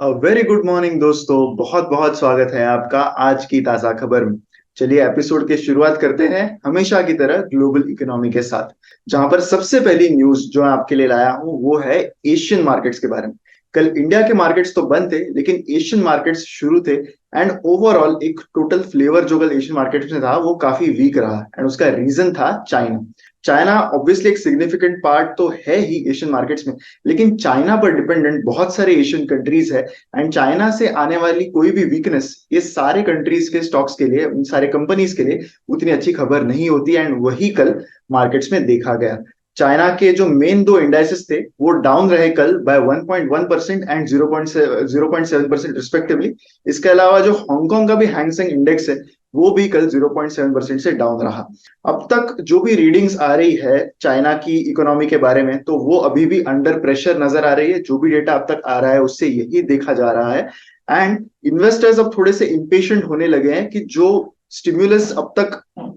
Very good morning दोस्तों। बहुत बहुत स्वागत है आपका आज की ताजा खबर में। चलिए एपिसोड की शुरुआत करते हैं हमेशा की तरह ग्लोबल इकोनॉमी के साथ, जहां पर सबसे पहली न्यूज जो मैं आपके लिए लाया हूं वो है एशियन मार्केट्स के बारे में। कल इंडिया के मार्केट्स तो बंद थे लेकिन एशियन मार्केट्स शुरू थे। एंड ओवरऑल एक टोटल फ्लेवर जो कल एशियन मार्केट्स में था वो काफी वीक रहा एंड उसका रीजन था चाइना। चाइना ऑब्वियसली एक सिग्निफिकेंट पार्ट तो है ही एशियन मार्केट्स में, लेकिन चाइना पर डिपेंडेंट बहुत सारे एशियन कंट्रीज है। एंड चाइना से आने वाली कोई भी वीकनेस ये सारे कंट्रीज के स्टॉक्स के लिए, उन सारे कंपनीज के लिए उतनी अच्छी खबर नहीं होती एंड वही कल मार्केट्स में देखा गया। चाइना के जो मेन दो इंडाइसेस थे वो डाउन रहे कल बाय 1.1% एंड 0.7% रिस्पेक्टिवली। इसके अलावा जो हांगकांग का भी हैंगसेंग इंडेक्स है वो भी कल 0.7% से डाउन रहा। अब तक जो भी रीडिंग्स आ रही है चाइना की इकोनॉमी के बारे में तो वो अभी भी अंडर प्रेशर नजर आ रही है। जो भी डेटा अब तक आ रहा है उससे यही देखा जा रहा है। एंड इन्वेस्टर्स अब थोड़े से इम्पेशेंट होने लगे हैं कि जो स्टिम्युलस अब तक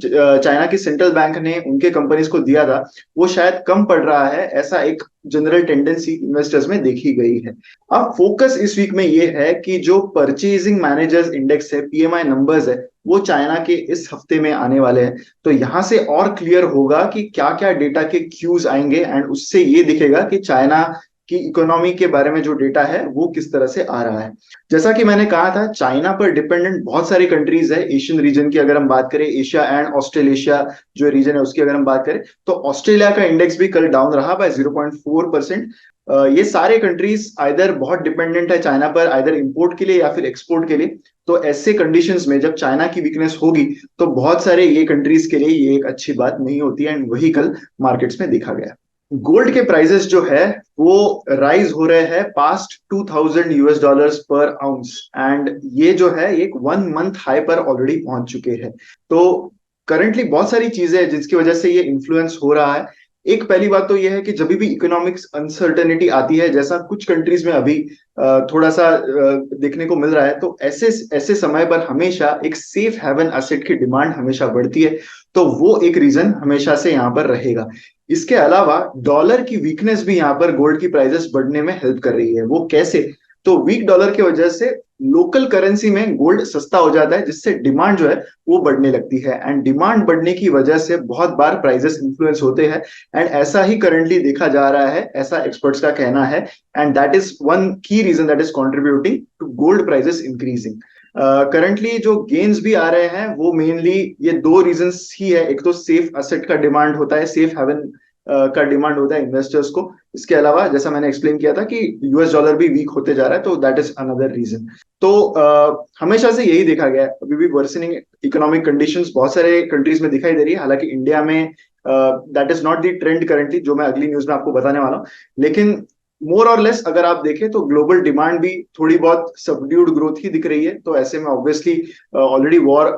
चाइना की सेंट्रल बैंक ने उनके कंपनीज को दिया था वो शायद कम पड़ रहा है। ऐसा एक जनरल टेंडेंसी इन्वेस्टर्स में देखी गई है। अब फोकस इस वीक में ये है कि जो परचेजिंग मैनेजर्स इंडेक्स है, पीएमआई नंबर्स है, वो चाइना के इस हफ्ते में आने वाले हैं। तो यहां से और क्लियर होगा कि क्या क्या डेटा के क्यूज आएंगे एंड उससे ये दिखेगा कि चाइना की इकोनॉमी के बारे में जो डेटा है वो किस तरह से आ रहा है। जैसा कि मैंने कहा था चाइना पर डिपेंडेंट बहुत सारी कंट्रीज है एशियन रीजन की। अगर हम बात करें एशिया एंड ऑस्ट्रेलेशिया जो रीजन है उसकी अगर हम बात करें तो ऑस्ट्रेलिया का इंडेक्स भी कल डाउन रहा बाय 0.4%। ये सारे कंट्रीज आइदर बहुत डिपेंडेंट है चाइना पर, आइदर इंपोर्ट के लिए या फिर एक्सपोर्ट के लिए। तो ऐसे कंडीशंस में जब चाइना की वीकनेस होगी तो बहुत सारे ये कंट्रीज के लिए ये एक अच्छी बात नहीं होती है एंड वही कल मार्केट्स में देखा गया। गोल्ड के प्राइसेस जो है वो राइज हो रहे हैं पास्ट 2000 यूएस डॉलर्स पर आउंस एंड ये जो है एक 1 मंथ हाई पर ऑलरेडी पहुंच चुके हैं। तो करंटली बहुत सारी चीजें हैं जिसकी वजह से ये इन्फ्लुएंस हो रहा है। एक पहली बात तो ये है कि जब भी इकोनॉमिक्स अनसर्टेनिटी आती है जैसा कुछ कंट्रीज में अभी थोड़ा सा देखने को मिल रहा है तो ऐसे ऐसे समय पर हमेशा एक सेफ हेवन एसेट की डिमांड हमेशा बढ़ती है। तो वो एक रीजन हमेशा से यहाँ पर रहेगा। इसके अलावा डॉलर की वीकनेस भी यहाँ पर गोल्ड की प्राइसेस बढ़ने में हेल्प कर रही है। वो कैसे? तो वीक डॉलर की वजह से लोकल करेंसी में गोल्ड सस्ता हो जाता है जिससे डिमांड जो है वो बढ़ने लगती है एंड डिमांड बढ़ने की वजह से बहुत बार प्राइसेस इन्फ्लुएंस होते हैं। एंड ऐसा ही करंटली देखा जा रहा है, ऐसा एक्सपर्ट्स का कहना है। एंड दैट इज वन की reason that is contributing to gold prices increasing. Currently जो गेन्स भी आ रहे हैं वो मेनली ये दो रीजंस ही है। एक तो सेफ असेट का डिमांड होता है, सेफ हेवन का डिमांड होता है इन्वेस्टर्स को। इसके अलावा जैसा मैंने एक्सप्लेन किया था कि यूएस डॉलर भी वीक होते जा रहा है तो दैट इज अनदर रीजन। तो हमेशा से यही देखा गया है। अभी भी वर्सनिंग इकोनॉमिक कंडीशंस बहुत सारे कंट्रीज में दिखाई दे रही है। हालांकि इंडिया में that is not the trend currently जो मैं अगली न्यूज में आपको बताने वाला हूँ। लेकिन मोर और लेस अगर आप देखें तो ग्लोबल डिमांड भी थोड़ी बहुत सबड्यूड ग्रोथ ही दिख रही है। तो ऐसे में ऑब्वियसली ऑलरेडी वॉर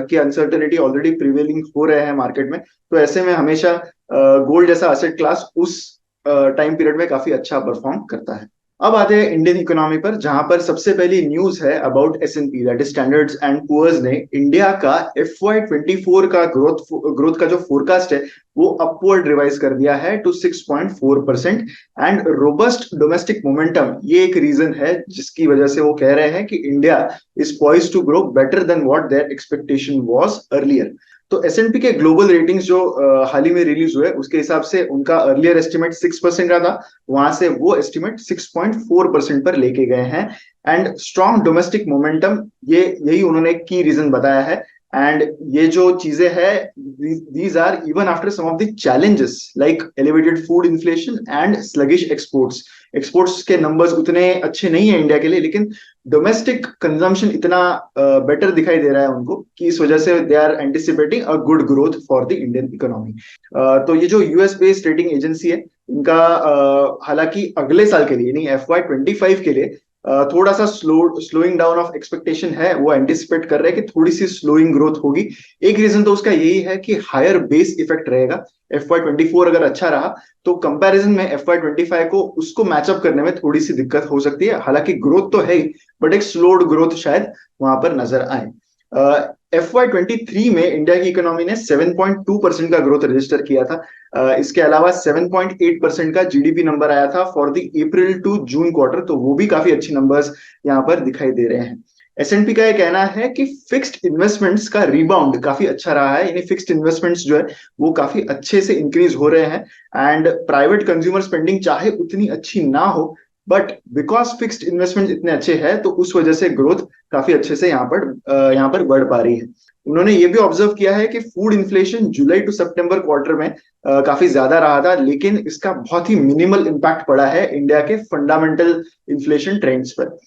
की अनसर्टेनिटी ऑलरेडी प्रिवेलिंग हो रहे हैं मार्केट में। तो ऐसे में हमेशा गोल्ड जैसा एसेट क्लास उस टाइम पीरियड में काफी अच्छा परफॉर्म करता है। अब आते हैं इंडियन इकोनॉमी पर, जहां पर सबसे पहली न्यूज है अबाउट एस&पी that is standards and poor's ने इंडिया का FY24 का ग्रोथ का जो फोरकास्ट है वो अपवर्ड रिवाइज कर दिया है to 6.4%। And robust domestic momentum ये एक रीजन है जिसकी वजह से वो कह रहे हैं कि India is poised to grow better than what there expectation was earlier. तो एस&पी के ग्लोबल रेटिंग्स जो हाल ही में रिलीज हुए उसके हिसाब से उनका अर्लियर एस्टिमेट 6% का था, वहां से वो एस्टिमेट 6.4% पर लेके गए हैं। एंड स्ट्रॉन्ग डोमेस्टिक मोमेंटम ये यही उन्होंने की रीजन बताया है। एंड ये जो चीजें हैं these are even after some of the challenges like elevated food inflation and sluggish exports. Exports के नंबर्स उतने अच्छे नहीं है इंडिया के लिए, लेकिन डोमेस्टिक कंजम्पशन इतना बेटर दिखाई दे रहा है उनको कि इस वजह से they are anticipating a good growth for the Indian economy. तो ये जो यूएस बेस्ड रेटिंग एजेंसी है इनका हालांकि अगले साल के लिए नहीं FY25 के लिए थोड़ा सा स्लोइंग डाउन ऑफ एक्सपेक्टेशन है। वो एंटिसिपेट कर रहे हैं कि थोड़ी सी स्लोइंग ग्रोथ होगी। एक रीजन तो उसका यही है कि हायर बेस इफेक्ट रहेगा। FY24 अगर अच्छा रहा तो कंपैरिजन में FY25 को उसको मैचअप करने में थोड़ी सी दिक्कत हो सकती है। हालांकि ग्रोथ तो है ही बट एक स्लोड ग्रोथ शायद वहां पर नजर आए। FY23 में इंडिया की इकोनॉमी ने 7.2% का ग्रोथ रजिस्टर किया था। इसके अलावा 7.8% का जीडीपी नंबर आया था for the April to June quarter, तो वो भी काफी अच्छी नंबर्स यहाँ पर दिखाई दे रहे हैं। एसएनपी का ये कहना है कि फिक्स्ड इन्वेस्टमेंट्स का रिबाउंड काफी अच्छा रहा है, यानी फिक्स्ड इन्वेस्टमेंट्स जो है वो काफी अच्छे से इंक्रीज हो रहे हैं। एंड प्राइवेट कंज्यूमर स्पेंडिंग चाहे उतनी अच्छी ना हो, बट बिकॉज फिक्स्ड इन्वेस्टमेंट इतने अच्छे हैं तो उस वजह से ग्रोथ काफी अच्छे से यहाँ पर बढ़ पा रही है। उन्होंने ये भी ऑब्जर्व किया है कि food inflation July to September quarter में काफी ज्यादा रहा था, लेकिन इसका बहुत ही मिनिमल इम्पैक्ट पड़ा है इंडिया के फंडामेंटल इन्फ्लेशन ट्रेंड्स पर।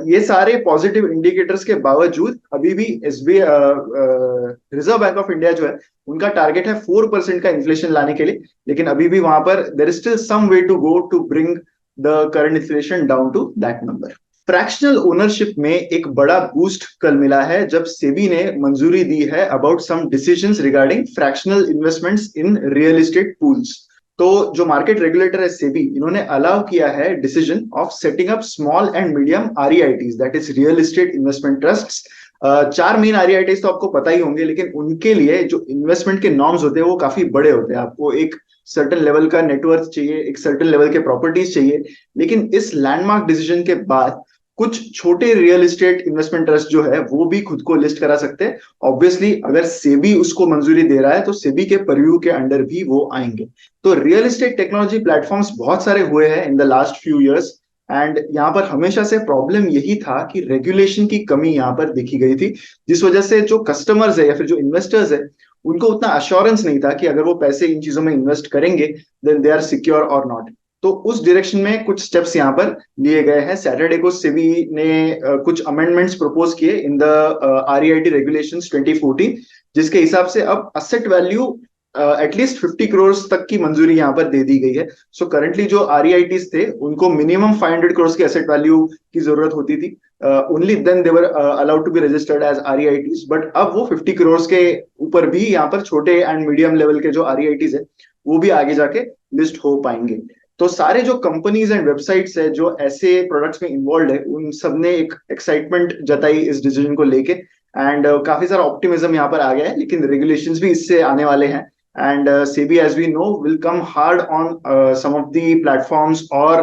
ये सारे पॉजिटिव इंडिकेटर्स के बावजूद अभी भी रिजर्व बैंक ऑफ इंडिया जो है उनका टारगेट है 4% का इन्फ्लेशन लाने के लिए, लेकिन अभी भी वहां पर there is still some way to go to bring the current inflation down to that number. Fractional ownership में एक बड़ा बूस्ट कल मिला है जब सेबी ने मंजूरी दी है about some decisions regarding fractional investments in real estate pools. तो जो मार्केट रेगुलेटर है सेबी, इन्होंने अलाउ किया है decision of setting up small and medium REITs, that is real estate investment trusts. चार मेन आरईआईटीज तो आपको पता ही होंगे, लेकिन उनके लिए जो इन्वेस्टमेंट के नॉर्म्स होते हैं वो काफी बड़े होते हैं। आपको एक सर्टेन लेवल का नेटवर्थ चाहिए, एक सर्टेन लेवल के प्रॉपर्टीज चाहिए, लेकिन इस लैंडमार्क डिसीजन के बाद कुछ छोटे रियल एस्टेट इन्वेस्टमेंट ट्रस्ट जो है वो भी खुद को लिस्ट करा सकते हैं। ऑब्वियसली अगर सेबी उसको मंजूरी दे रहा है तो सेबी के परव्यू के अंडर भी वो आएंगे। तो रियल एस्टेट टेक्नोलॉजी प्लेटफॉर्म्स बहुत सारे हुए हैं इन the last few years, and यहाँ पर हमेशा से प्रॉब्लम यही था कि रेगुलेशन की कमी यहाँ पर देखी गई थी, जिस वजह से जो कस्टमर्स है या फिर जो इन्वेस्टर्स है उनको उतना अश्योरेंस नहीं था कि अगर वो पैसे इन चीजों में इन्वेस्ट करेंगे देन दे आर सिक्योर और नॉट। तो उस डायरेक्शन में कुछ स्टेप्स यहाँ पर लिए गए हैं। सैटरडे को सेबी ने कुछ अमेंडमेंट्स प्रपोज किए इन द आरईआईटी रेगुलेशंस 2014, जिसके हिसाब से अब असेट वैल्यू एटलीस्ट 50 करोड़ तक की मंजूरी यहाँ पर दे दी गई है। सो करंटली जो आरईआईटीज थे उनको मिनिमम 500 करोड़ की एसेट वैल्यू की जरूरत होती थी, only then they were allowed to be registered as REITs. But अब वो 50 करोड़ के ऊपर भी यहाँ पर छोटे एंड मीडियम लेवल के जो आरईआईटीज है वो भी आगे जाके लिस्ट हो पाएंगे। तो सारे जो कंपनीज एंड वेबसाइट्स है जो ऐसे प्रोडक्ट्स में इन्वॉल्व है उन सब ने एक एक्साइटमेंट जताई इस डिसीजन को लेके, एंड काफी सारा ऑप्टिमिज्म यहाँ पर आ गया है। लेकिन रेगुलेशंस भी इससे आने वाले हैं, and SEBI as we know will come hard on some of the platforms or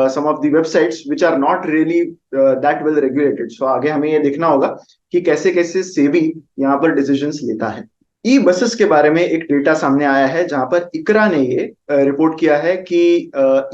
some of the websites which are not really that well regulated. So आगे हमें ये देखना होगा कि कैसे कैसे सेबी यहाँ पर डिसीजंस लेता है। ई बसेस के बारे में एक डेटा सामने आया है जहां पर इकरा ने ये रिपोर्ट किया है कि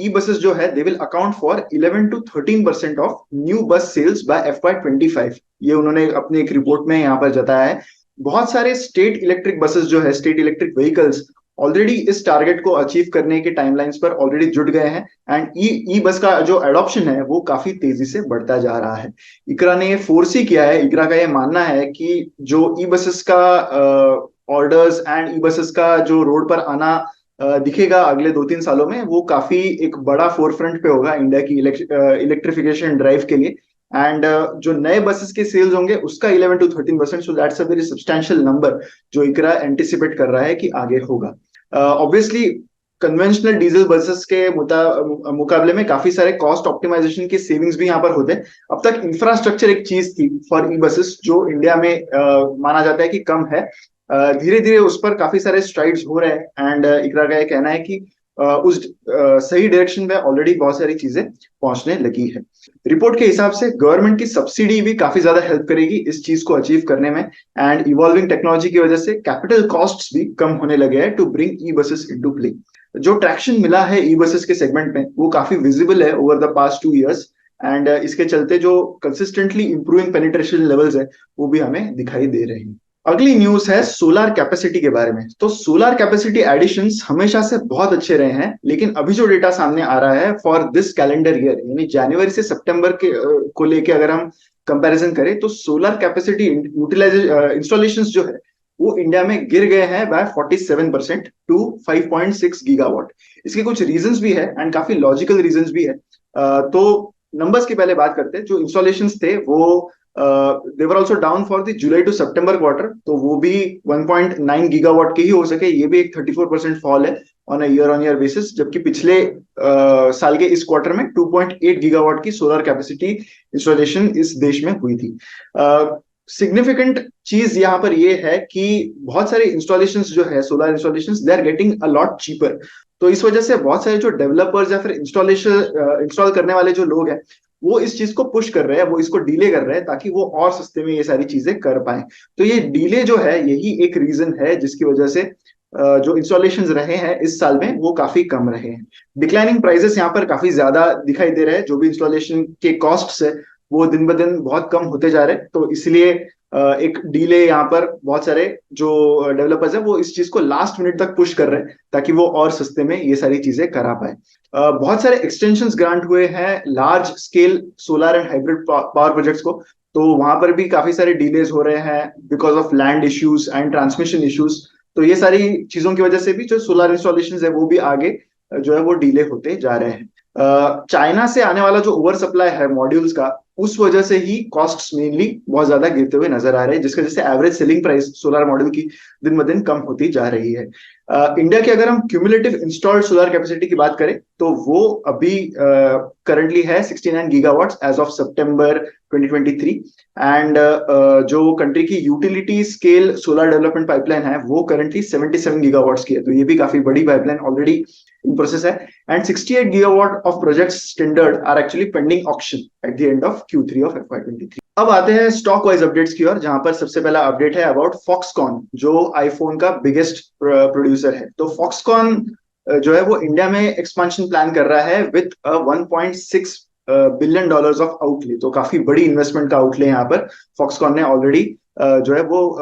ई बसेस जो है they will account for 11 to 13% of new bus sales by FY25। ये उन्होंने अपने एक रिपोर्ट में यहाँ पर जताया है। बहुत सारे स्टेट इलेक्ट्रिक बसेस जो है, स्टेट इलेक्ट्रिक व्हीकल्स ऑलरेडी इस टारगेट को अचीव करने के टाइमलाइंस पर ऑलरेडी जुट गए हैं, एंड ई बस का जो एडॉप्शन है वो काफी तेजी से बढ़ता जा रहा है। इकरा ने ये फोरसी किया है, इकरा का ये मानना है कि जो ई बसेस का ऑर्डर्स एंड ई बसेस का जो रोड पर आना दिखेगा अगले 2-3 सालों में, वो काफी एक बड़ा फोरफ्रंट पे होगा इंडिया की इलेक्ट्रिफिकेशन ड्राइव के लिए। एंड जो नए बसेस के सेल्स होंगे उसका 11 to 13%, so that's a very substantial number जो इकरा एंटिसिपेट कर रहा है कि आगे होगा। ऑब्वियसली कन्वेंशनल डीजल बसेस के मुकाबले में काफी सारे कॉस्ट ऑप्टिमाइजेशन के सेविंग्स भी यहाँ पर होते हैं। अब तक इंफ्रास्ट्रक्चर एक चीज थी फॉर ई बसेस जो इंडिया में माना जाता है कि कम है। धीरे धीरे उस पर काफी सारे स्ट्राइड्स हो रहे हैं, एंड इकरा का यह कहना है कि उस सही डायरेक्शन में ऑलरेडी बहुत सारी चीजें पहुंचने लगी है। रिपोर्ट के हिसाब से गवर्नमेंट की सब्सिडी भी काफी ज्यादा हेल्प करेगी इस चीज को अचीव करने में, एंड इवॉल्विंग टेक्नोलॉजी की वजह से कैपिटल कॉस्ट्स भी कम होने लगे हैं to bring e buses into play. जो ट्रैक्शन मिला है ई बसेस के सेगमेंट में वो काफी विजिबल है over the past 2 years, and इसके चलते जो कंसिस्टेंटली इंप्रूविंग पेनिट्रेशन लेवल्स है वो भी हमें दिखाई दे रहे हैं। अगली न्यूज है सोलार कैपेसिटी के बारे में। तो सोलार कैपेसिटी एडिशंस हमेशा से बहुत अच्छे रहे हैं, लेकिन अभी जो डेटा सामने आ रहा है फॉर दिस कैलेंडर ईयर, यानी जनवरी से सितंबर के को लेके अगर हम कंपैरिजन करें तो सोलर कैपेसिटी यूटिलाइजेशन इंस्टॉलेशंस जो है वो इंडिया में गिर गए हैं बाय 47% टू 5.6 गीगावाट। इसके कुछ रीजंस भी है एंड काफी लॉजिकल रीजंस भी है। तो नंबर्स की पहले बात करते हैं। जो इंस्टॉलेशंस थे वो they were also down for the July to September quarter, तो वो भी 1.9 गीगावाट के ही हो सके, ये भी एक 34% फॉल है on a year on year basis. जबकि पिछले साल के इस क्वार्टर में 2.8 गीगावाट की सोलर कैपेसिटी इंस्टॉलेशन इस देश में हुई थी। सिग्निफिकेंट चीज यहाँ पर ये है कि बहुत सारे इंस्टॉलेशंस जो है solar installations they are getting a lot cheaper. तो इस वजह से बहुत सारे जो डेवलपर्स या फिर इंस्टॉल करने वाले जो लोग हैं वो इस चीज को पुश कर रहे हैं, वो इसको डिले कर रहे हैं ताकि वो और सस्ते में ये सारी चीजें कर पाए। तो ये डिले जो है यही एक रीजन है जिसकी वजह से जो इंस्टॉलेशंस रहे हैं इस साल में वो काफी कम रहे हैं। डिक्लाइनिंग प्राइसेस यहाँ पर काफी ज्यादा दिखाई दे रहे हैं, जो भी इंस्टॉलेशन के कॉस्ट है वो दिन ब दिन बहुत कम होते जा रहे हैं। तो इसलिए एक डीले यहाँ पर बहुत सारे जो डेवलपर्स हैं वो इस चीज को लास्ट मिनट तक पुश कर रहे हैं ताकि वो और सस्ते में ये सारी चीजें करा पाए। बहुत सारे एक्सटेंशंस ग्रांट हुए हैं large scale solar and hybrid power projects को। तो वहां पर भी काफी सारे डिलेज हो रहे हैं because of land issues and transmission issues. तो ये सारी चीजों की वजह से भी जो सोलर इंस्टॉलेशन है वो भी आगे जो है वो डिले होते जा रहे हैं। चाइना से आने वाला जो ओवर सप्लाई है मॉड्यूल्स का उस वजह से ही कॉस्ट्स मेनली बहुत ज्यादा गिरते हुए नजर आ रहे हैं, जिसकी वजह से average selling price solar module की दिन ब दिन कम होती जा रही है। इंडिया की अगर हम क्यूमुलेटिव इंस्टॉल्ड सोलर कैपेसिटी की बात करें तो वो अभी करंटली है 69 gigawatts as of September 2023। And जो कंट्री की utility scale solar development pipeline है वो करंटली 77 गीगावाट्स की है। तो ये भी काफी बड़ी पाइपलाइन ऑलरेडी इन प्रोसेस है। And 68 gigawatt of projects tendered are actually pending auction at the end of Q3 of FY23। अब आते हैं स्टॉक वाइज अपडेट्स की ओर, जहां पर सबसे पहला अपडेट है अबाउट फॉक्सकॉन जो आईफोन का बिगेस्ट प्रोड्यूसर है। तो फॉक्सकॉन जो है वो इंडिया में एक्सपांशन प्लान कर रहा है with 1.6 billion dollars of outlay. तो काफी बड़ी इन्वेस्टमेंट का आउटले यहाँ पर फॉक्सकॉन ने ऑलरेडी जो है वो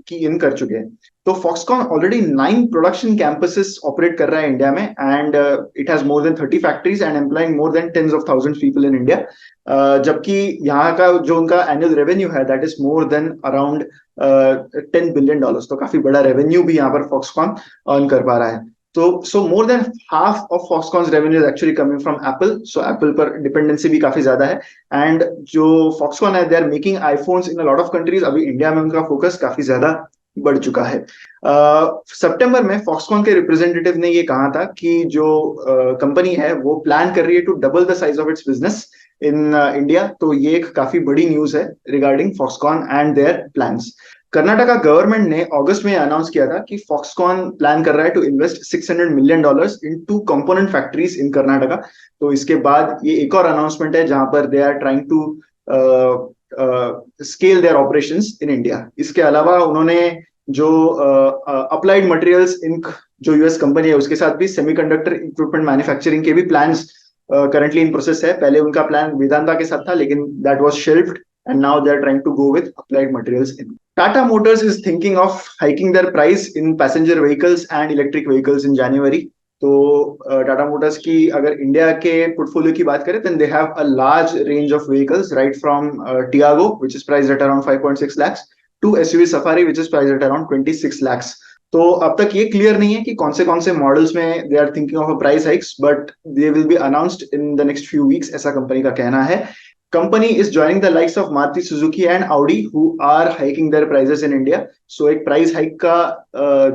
की इन कर चुके हैं। तो Foxconn already 9 production campuses operate कर रहा है इंडिया में and it has more than 30 factories and employing more than tens of thousand people in India. जबकि यहाँ का जो उनका एनुअल रेवेन्यू है that is more than around $10 billion। तो काफी बड़ा रेवेन्यू भी यहाँ पर फॉक्सकॉन अर्न कर पा रहा है। So more than half of Foxconn's revenue is actually coming from Apple. So Apple पर डिपेंडेंसी भी काफी ज्यादा है। एंड जो Foxconn है, they are making iPhones in a lot of countries। अभी इंडिया में उनका फोकस काफी ज्यादा बढ़ चुका है। सितंबर में Foxconn के रिप्रेजेंटेटिव ने ये कहा था कि जो कंपनी है वो प्लान कर रही है to double the size of its business in India. तो ये एक काफी बड़ी न्यूज है regarding Foxconn and there plans. Karnataka government ने अगस्त में अनाउंस किया था कि फॉक्सकॉन प्लान कर रहा है to invest $600 million in 2 component factories in Karnataka. तो इसके बाद ये एक और अनाउंसमेंट है जहां पर they are trying to scale there operations in India. इसके अलावा उन्होंने जो अप्लाइड मटेरियल्स इंक जो यूएस कंपनी है उसके साथ भी सेमीकंडक्टर इक्विपमेंट मैन्युफैक्चरिंग के भी प्लान्स करंटली इन प्रोसेस है। पहले उनका प्लान वेदांता के साथ था लेकिन that was shelved and now they are trying to go with applied materials in। Tata Motors is thinking of hiking their price in passenger vehicles and electric vehicles in January। तो Tata Motors की अगर India के portfolio की बात करें then they have a large range of vehicles right from Tiago which is priced at around 5.6 lakhs to SUV Safari which is priced at around 26 lakhs। तो अब तक ये क्लियर नहीं है कि कौन से मॉडल्स में they are thinking of a price hikes but they will be announced in the next few weeks, ऐसा कंपनी का कहना है। Company is joining the likes of Maruti Suzuki and Audi who are hiking their prices in India। So एक price hike का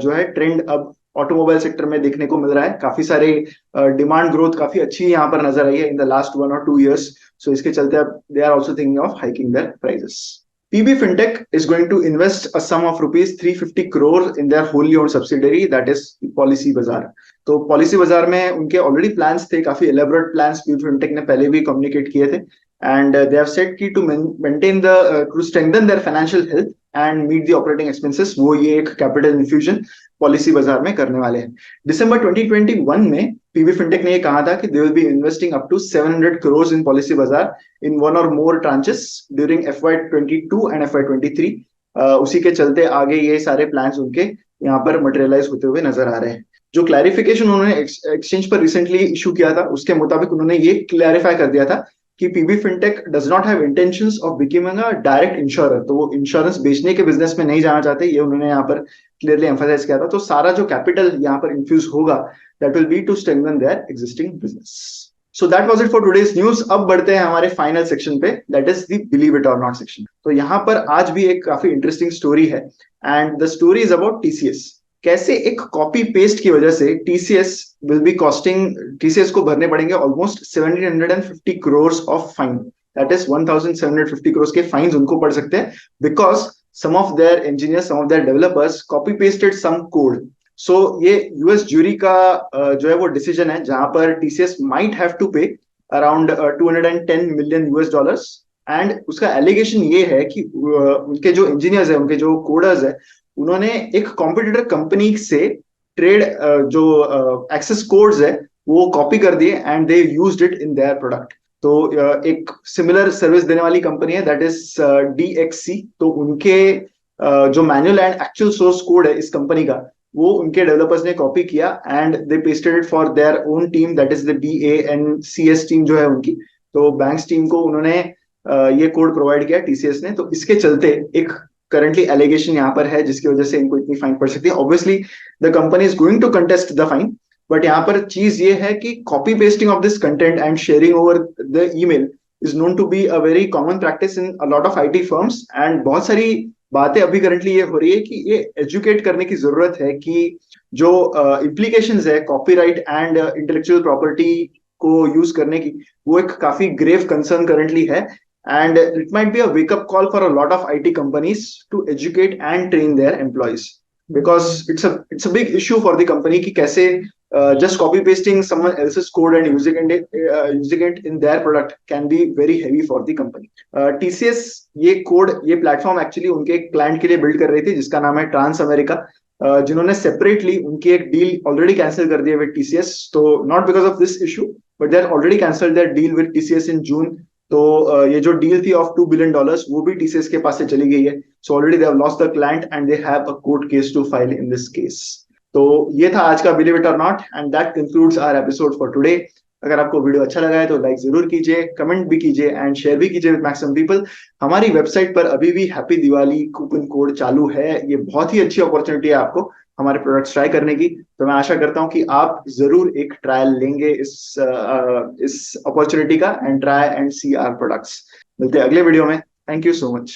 जो है trend अब automobile sector में देखने को मिल रहा है। काफी सारे डिमांड ग्रोथ काफी अच्छी यहाँ पर नजर आई है in the last 1 or 2 years। So इसके चलते अब they are also thinking of hiking there prices. PB Fintech is going to invest a sum of rupees 350 crores in their wholly owned subsidiary that is Policy Bazaar। तो policy बाजार में उनके already plans थे, काफी elaborate plans PB Fintech ने पहले भी communicate किए थे। And they have said कि to maintain to strengthen their financial health and meet the operating expenses वो ये एक capital infusion पॉलिसी बाजार में करने वाले हैं। दिसंबर 2021 में PB Fintech ने ये कहा था कि they will be investing up to 700 crores in policy बाजार in 1 or more tranches during FY22 and FY23। उसी के चलते आगे ये सारे प्लान्स उनके यहाँ पर मटेरियलाइज होते हुए नजर आ रहे हैं। जो क्लैरिफिकेशन उन्होंने एक्सचेंज पर रिसेंटली इशू किया था उसके मुताबिक उन्होंने ये क्लैरिफाई कर दिया था कि PB Fintech does not have intentions of becoming a direct insurer। तो वो इंश्योरेंस बेचने के बिजनेस में नहीं जाना चाहते, ये उन्होंने यहाँ पर क्लियरली एम्फसाइज किया था। तो सारा जो कैपिटल यहाँ पर इन्फ्यूज होगा that will be to strengthen there existing business. So that was it for today's news. अब बढ़ते हैं हमारे फाइनल सेक्शन पे that is the believe it और नॉट सेक्शन। तो यहाँ पर आज भी एक काफी इंटरेस्टिंग स्टोरी है and the story is about TCS। कैसे एक कॉपी पेस्ट की वजह से टीसीएस को भरने पड़ेंगे almost 1750 crores of fine. That is 1750 crore के फाइन्स उनको पड़ सकते हैं, because some of their engineers, some of their developers copy pasted some code. So ये यूएस ज्यूरी का जो है वो डिसीजन है, जहां पर टीसीएस माइट हैव टू पे around 210 million US dollars. And उसका एलिगेशन ये है कि उनके जो इंजीनियर्स है, उनके जो कोडर्स है, उन्होंने एक कॉम्पिटिटर कंपनी से ट्रेड जो एक्सेस कोड्स है वो कॉपी कर दिए and they used it in their product. तो एक सिमिलर सर्विस देने वाली कंपनी है, दैट इज डीएक्सी। तो उनके जो manual and actual source code है इस कंपनी का, वो उनके डेवलपर्स ने कॉपी किया and they pasted it for their own team, that is the BANCS team जो है उनकी। तो बैंक्स टीम को उन्होंने ये कोड प्रोवाइड किया टीसीएस ने। तो इसके चलते एक करंटली एलिगेशन यहाँ पर है जिसकी वजह से इनको इतनी फाइन पड़ सकती है। Obviously the company is going to contest the fine, but यहाँ पर चीज ये है कि copy pasting of this content and sharing over the email is known to be a very common practice in a lot of IT firms. And बहुत सारी बातें अभी करंटली ये हो रही है कि ये एजुकेट करने की जरूरत है कि जो इम्प्लीकेशंस है कॉपीराइट एंड इंटेलेक्चुअल प्रॉपर्टी को यूज करने की, वो एक काफी ग्रेव कंसर्न करंटली है। And it might be a wake up call for a lot of IT companies to educate and train there employees, because it's a big issue for the company कि कैसे just copy pasting someone else's code and using it in their product can be very heavy for the company. TCS ये code, ये platform actually उनके एक client के लिए build कर रही थी जिसका नाम है ट्रांस अमेरिका, जिन्होंने सेपरेटली उनकी एक डील ऑलरेडी कैंसिल कर दी है विद TCS। तो not because of this issue, but they are already cancelled there deal with TCS in June. तो ये जो डील थी ऑफ $2 बिलियन वो भी टीसीएस के पास से चली गई है। So already they have lost the client and they have a court case to file in this case. तो ये था आज का बिलीव इट और not, and that concludes our episode for today. अगर आपको वीडियो अच्छा लगा है तो लाइक जरूर कीजिए, कमेंट भी कीजिए एंड शेयर भी कीजिए विद मैक्सिमम पीपल। हमारी वेबसाइट पर अभी भी हैप्पी दिवाली कूपन कोड चालू है। ये बहुत ही अच्छी अपॉर्चुनिटी है आपको हमारे प्रोडक्ट्स ट्राई करने की। तो मैं आशा करता हूं कि आप जरूर एक ट्रायल लेंगे इस अपॉर्चुनिटी का, and try and see our products. मिलते हैं अगले वीडियो में। Thank you so much.